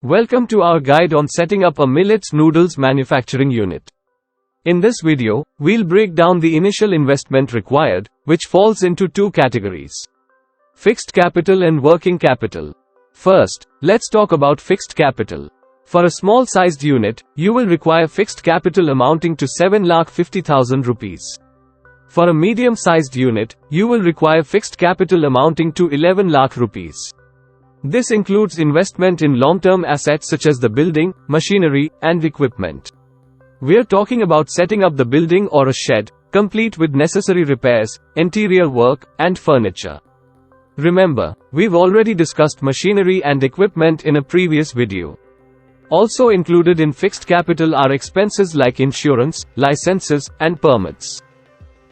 Welcome to our guide on setting up a Millets Noodles manufacturing unit. In this video, we'll break down the initial investment required, which falls into two categories: fixed capital and working capital. First, let's talk about fixed capital. For a small-sized unit, you will require fixed capital amounting to 7,50,000 rupees. For a medium-sized unit, you will require fixed capital amounting to 11 lakh rupees. This includes investment in long-term assets such as the building, machinery, and equipment. We're talking about setting up the building or a shed, complete with necessary repairs, interior work, and furniture. Remember, we've already discussed machinery and equipment in a previous video. Also included in fixed capital are expenses like insurance, licenses, and permits.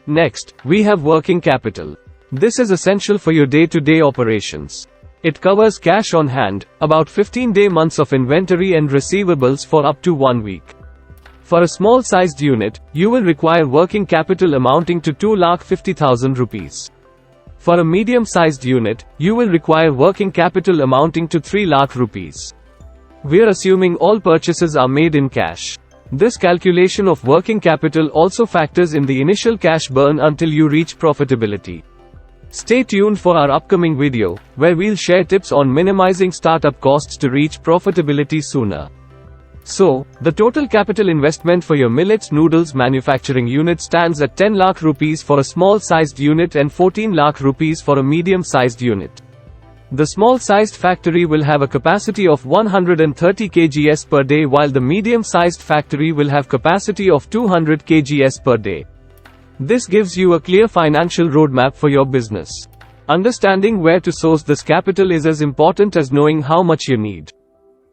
Next, we have working capital. This is essential for your day-to-day operations. It covers cash on hand, about 15 months of inventory and receivables for up to 1 week. For a small-sized unit, you will require working capital amounting to 2,50,000 rupees. For a medium-sized unit, you will require working capital amounting to 3 lakh rupees. We're assuming all purchases are made in cash. This calculation of working capital also factors in the initial cash burn until you reach profitability. Stay tuned for our upcoming video, where we'll share tips on minimizing startup costs to reach profitability sooner. So, the total capital investment for your Millets Noodles manufacturing unit stands at 10 lakh rupees for a small-sized unit and 14 lakh rupees for a medium-sized unit. The small-sized factory will have a capacity of 130 kgs per day, while the medium-sized factory will have capacity of 200 kgs per day. This gives you a clear financial roadmap for your business. Understanding where to source this capital is as important as knowing how much you need.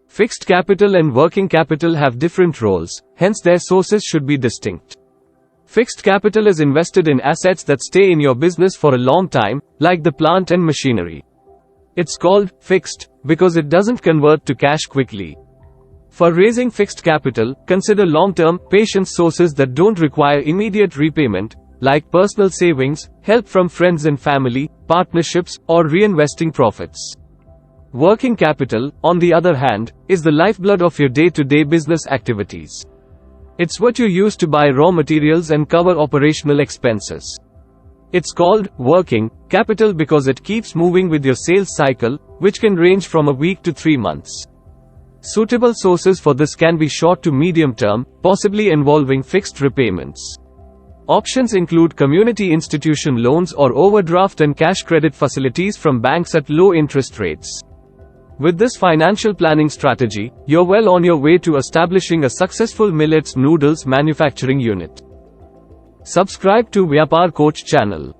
Fixed capital and working capital have different roles, hence their sources should be distinct. Fixed capital is invested in assets that stay in your business for a long time, like the plant and machinery. It's called fixed because it doesn't convert to cash quickly. For raising fixed capital, consider long-term, patient sources that don't require immediate repayment, like personal savings, help from friends and family, partnerships, or reinvesting profits. Working capital, on the other hand, is the lifeblood of your day-to-day business activities. It's what you use to buy raw materials and cover operational expenses. It's called working capital because it keeps moving with your sales cycle, which can range from a week to 3 months. Suitable sources for this can be short to medium term, possibly involving fixed repayments. Options include community institution loans or overdraft and cash credit facilities from banks at low interest rates. With this financial planning strategy, you're well on your way to establishing a successful Millets Noodles manufacturing unit. Subscribe to Vyapar Coach channel.